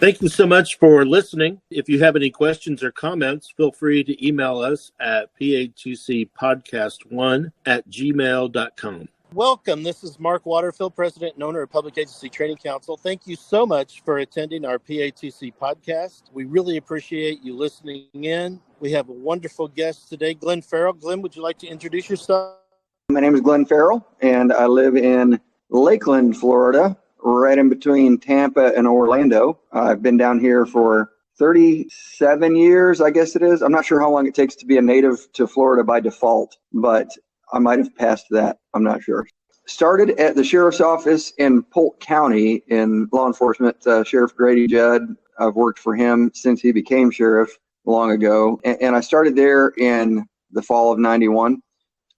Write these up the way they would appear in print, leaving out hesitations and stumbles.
Thank you so much for listening. If you have any questions or comments, feel free to email us at PATC Podcast1@gmail.com. Welcome. This is Mark Waterfield, President and owner of Public Agency Training Council. Thank you so much for attending our PATC podcast. We really appreciate you listening in. We have a wonderful guest today, Glenn Ferrell. Glenn, would you like to introduce yourself? My name is Glenn Ferrell, and I live in Lakeland, Florida, right in between Tampa and Orlando. I've been down here for 37 years, I guess it is. I'm not sure how long it takes to be a native to Florida by default, but I might have passed that. I'm not sure. Started at the Sheriff's Office in Polk County in law enforcement. Sheriff Garrity Judd, I've worked for him since he became sheriff long ago. And I started there in the fall of 91.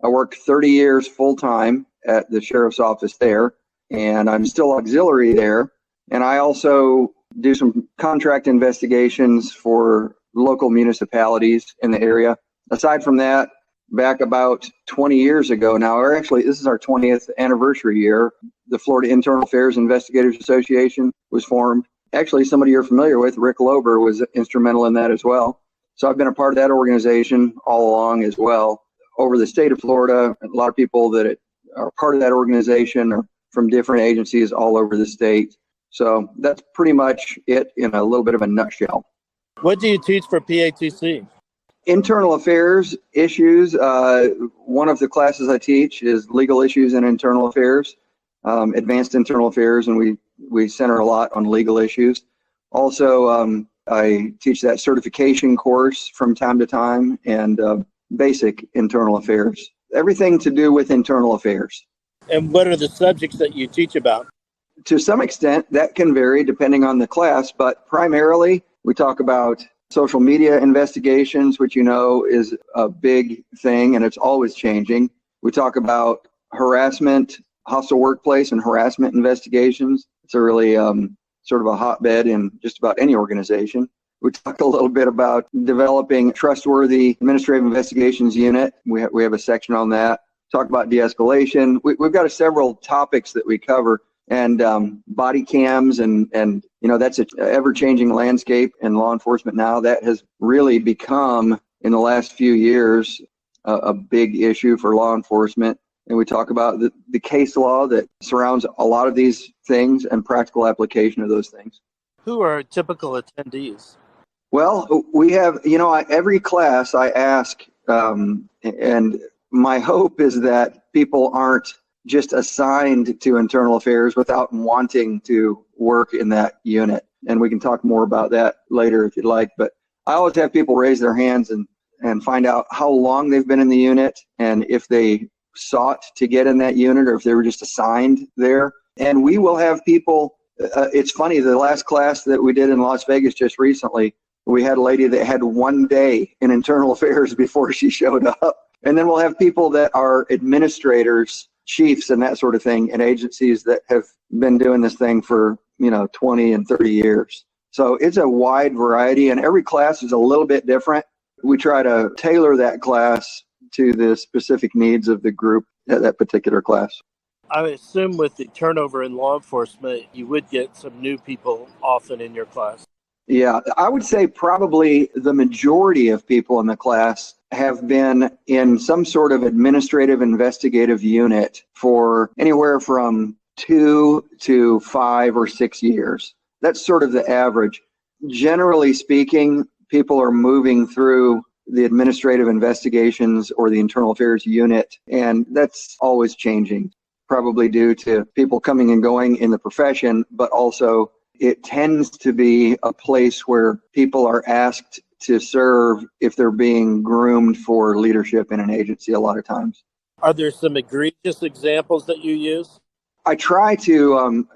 I worked 30 years full-time at the Sheriff's Office there, and I'm still auxiliary there. And I also do some contract investigations for local municipalities in the area. Aside from that, back about 20 years ago now, or actually this is our 20th anniversary year, the Florida Internal Affairs Investigators Association was formed. Actually, somebody you're familiar with, Rick Lober, was instrumental in that as well. So I've been a part of that organization all along as well. Over the state of Florida, a lot of people that are part of that organization are from different agencies all over the state. So that's pretty much it in a little bit of a nutshell. What do you teach for PATC? Internal affairs issues. One of the classes I teach is legal issues and internal affairs, advanced internal affairs, and we center a lot on legal issues. Also, I teach that certification course from time to time, and basic internal affairs. Everything to do with internal affairs. And what are the subjects that you teach about? To some extent, that can vary depending on the class, but primarily we talk about social media investigations, which you know is a big thing and it's always changing. We talk about harassment, hostile workplace and harassment investigations. It's a really sort of a hotbed in just about any organization. We talk a little bit about developing a trustworthy administrative investigations unit. We have a section on that. Talk about de-escalation. We've got several topics that we cover, and body cams and you know, that's an ever-changing landscape in law enforcement now. That has really become, in the last few years, a big issue for law enforcement. And we talk about the case law that surrounds a lot of these things and practical application of those things. Who are typical attendees? Well, we have, you know, every class I ask, and my hope is that people aren't just assigned to internal affairs without wanting to work in that unit. And we can talk more about that later if you'd like. But I always have people raise their hands and find out how long they've been in the unit and if they sought to get in that unit or if they were just assigned there. And we will have people, it's funny, the last class that we did in Las Vegas just recently, we had a lady that had 1 day in internal affairs before she showed up. And then we'll have people that are administrators, chiefs and that sort of thing in agencies that have been doing this thing for, you know, 20 and 30 years. So it's a wide variety and every class is a little bit different. We try to tailor that class to the specific needs of the group at that particular class. I would assume with the turnover in law enforcement, you would get some new people often in your class. Yeah, I would say probably the majority of people in the class have been in some sort of administrative investigative unit for anywhere from 2 to 5 or 6 years. That's sort of the average. Generally speaking, people are moving through the administrative investigations or the internal affairs unit, and that's always changing, probably due to people coming and going in the profession, but also it tends to be a place where people are asked to serve if they're being groomed for leadership in an agency a lot of times. Are there some egregious examples that you use? I try to,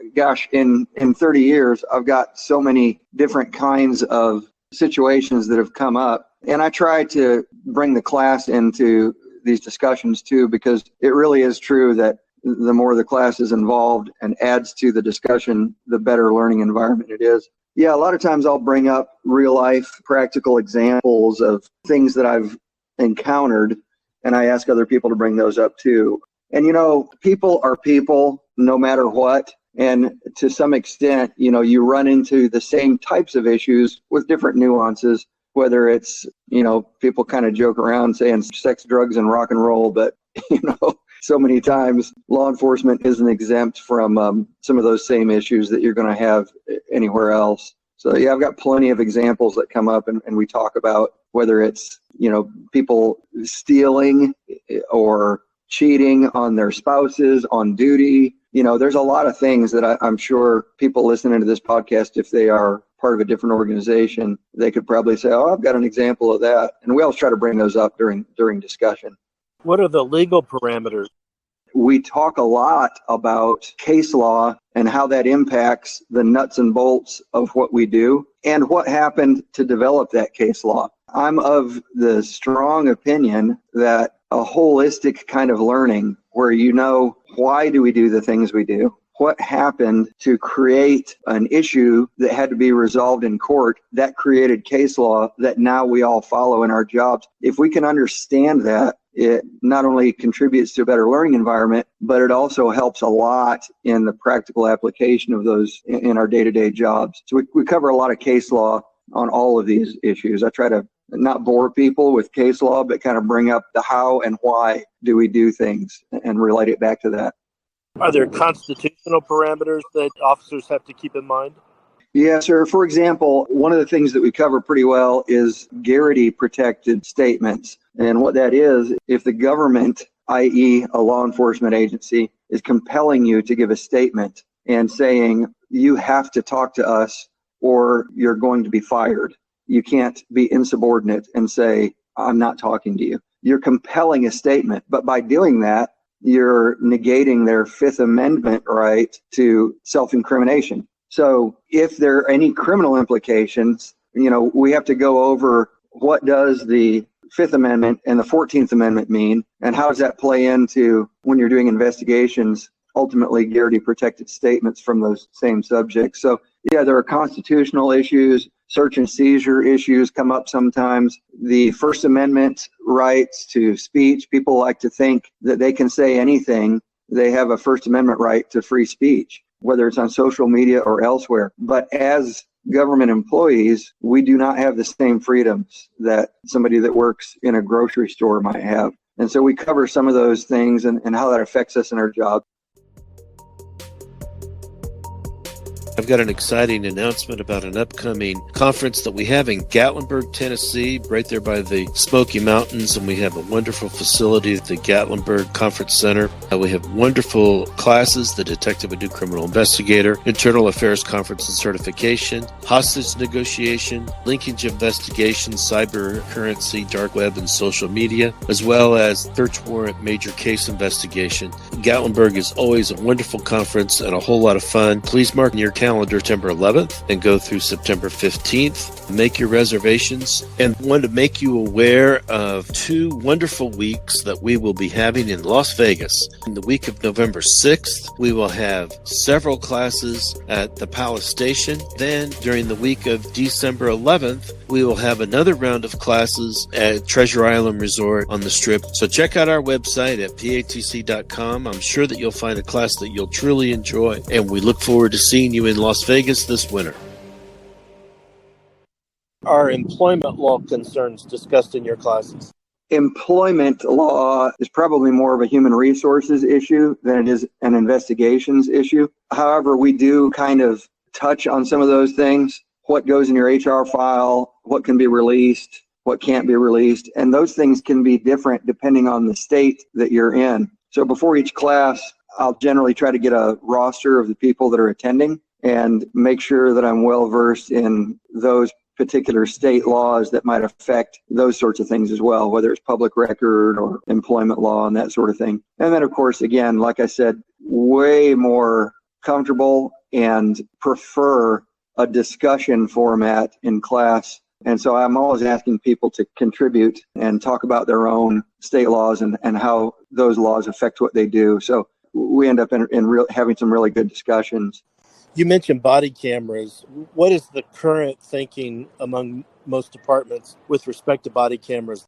in 30 years, I've got so many different kinds of situations that have come up. And I try to bring the class into these discussions too, because it really is true that the more the class is involved and adds to the discussion, the better learning environment it is. Yeah, a lot of times I'll bring up real life practical examples of things that I've encountered, and I ask other people to bring those up too. And you know, people are people no matter what. And to some extent, you run into the same types of issues with different nuances, whether it's, people kind of joke around saying sex, drugs, and rock and roll, but, so many times law enforcement isn't exempt from some of those same issues that you're going to have anywhere else. So yeah, I've got plenty of examples that come up and we talk about whether it's, people stealing or cheating on their spouses on duty. There's a lot of things that I'm sure people listening to this podcast, if they are part of a different organization, they could probably say, oh, I've got an example of that. And we always try to bring those up during discussion. What are the legal parameters? We talk a lot about case law and how that impacts the nuts and bolts of what we do and what happened to develop that case law. I'm of the strong opinion that a holistic kind of learning where why do we do the things we do? What happened to create an issue that had to be resolved in court that created case law that now we all follow in our jobs? If we can understand that, it not only contributes to a better learning environment, but it also helps a lot in the practical application of those in our day-to-day jobs. So we cover a lot of case law on all of these issues. I try to not bore people with case law, but kind of bring up the how and why do we do things and relate it back to that. Are there constitutional parameters that officers have to keep in mind? Yes, sir. For example, one of the things that we cover pretty well is Garrity protected statements. And what that is, if the government, i.e. a law enforcement agency, is compelling you to give a statement and saying, you have to talk to us or you're going to be fired. You can't be insubordinate and say, I'm not talking to you. You're compelling a statement. But by doing that, you're negating their Fifth Amendment right to self-incrimination. So if there are any criminal implications, we have to go over what does the Fifth Amendment and the 14th Amendment mean, and how does that play into when you're doing investigations, ultimately Garrity protected statements from those same subjects. So yeah, there are constitutional issues, search and seizure issues come up sometimes. The First Amendment rights to speech, people like to think that they can say anything. They have a First Amendment right to free speech, whether it's on social media or elsewhere. But as government employees, we do not have the same freedoms that somebody that works in a grocery store might have. And so we cover some of those things and how that affects us in our job. I've got an exciting announcement about an upcoming conference that we have in Gatlinburg, Tennessee, right there by the Smoky Mountains, and we have a wonderful facility at the Gatlinburg Conference Center. We have wonderful classes, the Detective and New Criminal Investigator, Internal Affairs Conference and Certification, Hostage Negotiation, Linkage Investigation, Cyber Currency, Dark Web, and Social Media, as well as Search Warrant Major Case Investigation. Gatlinburg is always a wonderful conference and a whole lot of fun. Please mark in your calendar September 11th and go through September 15th. Make your reservations, and want to make you aware of 2 wonderful weeks that we will be having in Las Vegas. In the week of November 6th, we will have several classes at the Palace Station. Then during the week of December 11th, we will have another round of classes at Treasure Island Resort on the Strip. So check out our website at patc.com. I'm sure that you'll find a class that you'll truly enjoy, and we look forward to seeing you in Las Vegas this winter. Are employment law concerns discussed in your classes? Employment law is probably more of a human resources issue than it is an investigations issue. However, we do kind of touch on some of those things. What goes in your HR file, what can be released, what can't be released, and those things can be different depending on the state that you're in. So before each class, I'll generally try to get a roster of the people that are attending and make sure that I'm well versed in those particular state laws that might affect those sorts of things as well, whether it's public record or employment law and that sort of thing. And then, of course, again, like I said, way more comfortable and prefer a discussion format in class. And so I'm always asking people to contribute and talk about their own state laws and how those laws affect what they do. So we end up having some really good discussions. You mentioned body cameras. What is the current thinking among most departments with respect to body cameras?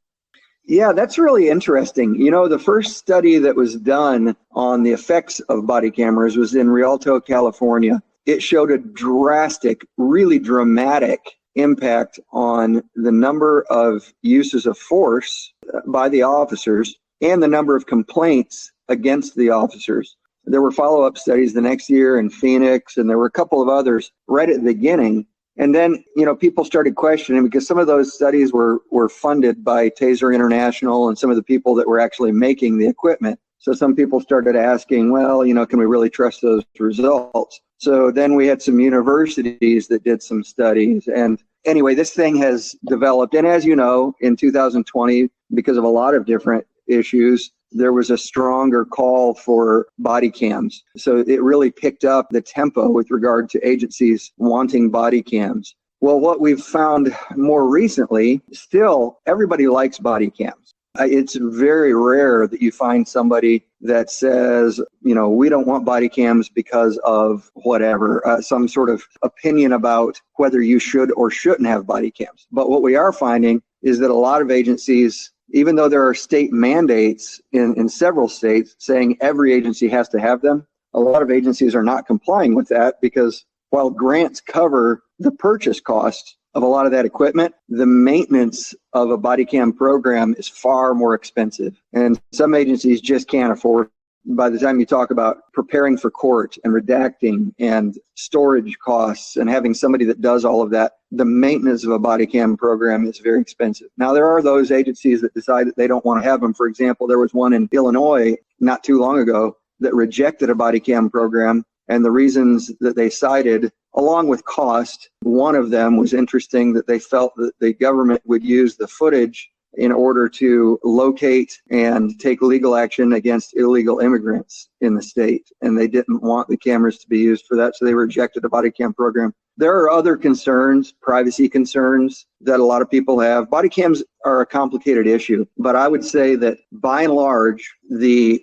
Yeah, that's really interesting. The first study that was done on the effects of body cameras was in Rialto, California. It showed a drastic, really dramatic impact on the number of uses of force by the officers and the number of complaints against the officers. There were follow-up studies the next year in Phoenix, and there were a couple of others right at the beginning. And then, people started questioning because some of those studies were funded by Taser International and some of the people that were actually making the equipment. So some people started asking, well, can we really trust those results? So then we had some universities that did some studies. And anyway, this thing has developed. And as you know, in 2020, because of a lot of different issues, there was a stronger call for body cams. So it really picked up the tempo with regard to agencies wanting body cams. Well, what we've found more recently, still everybody likes body cams. It's very rare that you find somebody that says, we don't want body cams because of whatever, some sort of opinion about whether you should or shouldn't have body cams. But what we are finding is that a lot of agencies, even though there are state mandates in several states saying every agency has to have them, a lot of agencies are not complying with that because while grants cover the purchase cost of a lot of that equipment, the maintenance of a body cam program is far more expensive. And some agencies just can't afford. By the time you talk about preparing for court and redacting and storage costs and having somebody that does all of that, the maintenance of a body cam program is very expensive. Now, there are those agencies that decide that they don't want to have them. For example, there was one in Illinois not too long ago that rejected a body cam program. And the reasons that they cited, along with cost, one of them was interesting, that they felt that the government would use the footage in order to locate and take legal action against illegal immigrants in the state. And they didn't want the cameras to be used for that, so they rejected the body cam program. There are other concerns, privacy concerns, that a lot of people have. Body cams are a complicated issue, but I would say that by and large, the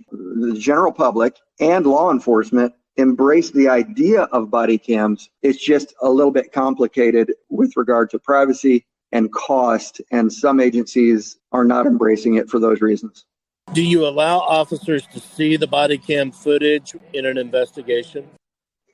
general public and law enforcement embrace the idea of body cams. It's just a little bit complicated with regard to privacy and cost, and some agencies are not embracing it for those reasons. Do you allow officers to see the body cam footage in an investigation?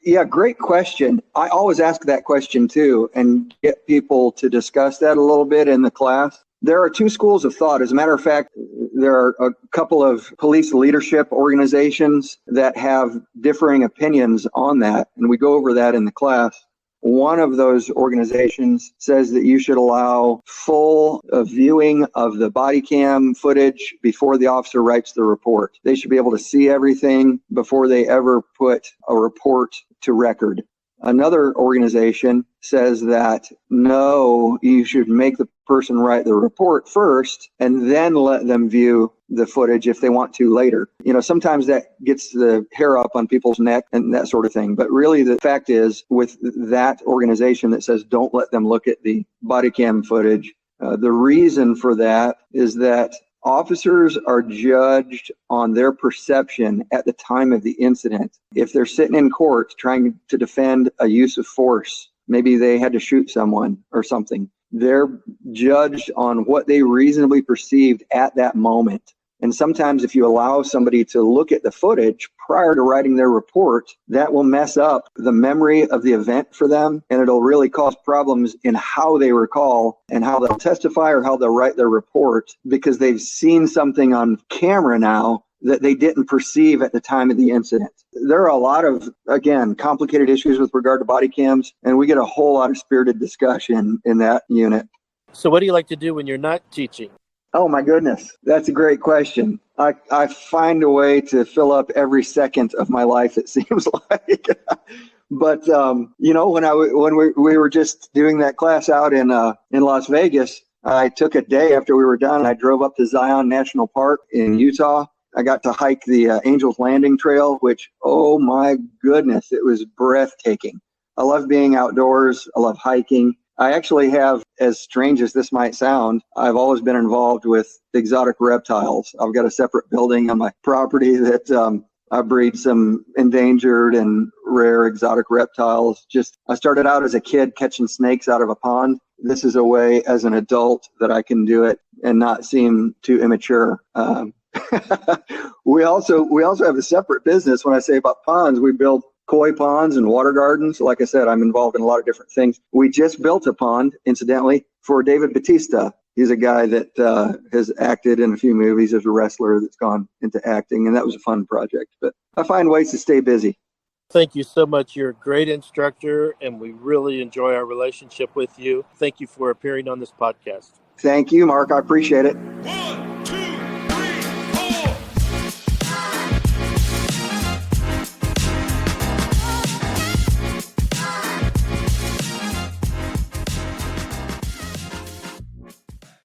Yeah, great question. I always ask that question too and get people to discuss that a little bit in the class. There are two schools of thought. As a matter of fact, there are a couple of police leadership organizations that have differing opinions on that, and we go over that in the class. One of those organizations says that you should allow full viewing of the body cam footage before the officer writes the report. They should be able to see everything before they ever put a report to record. Another organization says that no, you should make the person write the report first and then let them view the footage if they want to later. Sometimes that gets the hair up on people's neck and that sort of thing. But really the fact is, with that organization that says don't let them look at the body cam footage, the reason for that is that officers are judged on their perception at the time of the incident. If they're sitting in court trying to defend a use of force, maybe they had to shoot someone or something, they're judged on what they reasonably perceived at that moment. And sometimes if you allow somebody to look at the footage prior to writing their report, that will mess up the memory of the event for them, and it'll really cause problems in how they recall and how they'll testify or how they'll write their report, because they've seen something on camera now that they didn't perceive at the time of the incident. There are a lot of, again, complicated issues with regard to body cams, and we get a whole lot of spirited discussion in that unit. So what do you like to do when you're not teaching? Oh, my goodness. That's a great question. I find a way to fill up every second of my life, it seems like. But, when we were just doing that class out in Las Vegas, I took a day after we were done. I drove up to Zion National Park in Utah. I got to hike the Angel's Landing Trail, which, oh my goodness, it was breathtaking. I love being outdoors. I love hiking. I actually have, as strange as this might sound, I've always been involved with exotic reptiles. I've got a separate building on my property that I breed some endangered and rare exotic reptiles. I started out as a kid catching snakes out of a pond. This is a way as an adult that I can do it and not seem too immature. We also have a separate business. When I say about ponds, we build koi ponds and water gardens. Like I said, I'm involved in a lot of different things. We just built a pond, incidentally, for David Bautista. He's a guy that has acted in a few movies as a wrestler that's gone into acting, and that was a fun project. But I find ways to stay busy. Thank you so much. You're a great instructor, and we really enjoy our relationship with you. Thank you for appearing on this podcast. Thank you, Mark. I appreciate it. 1, 2.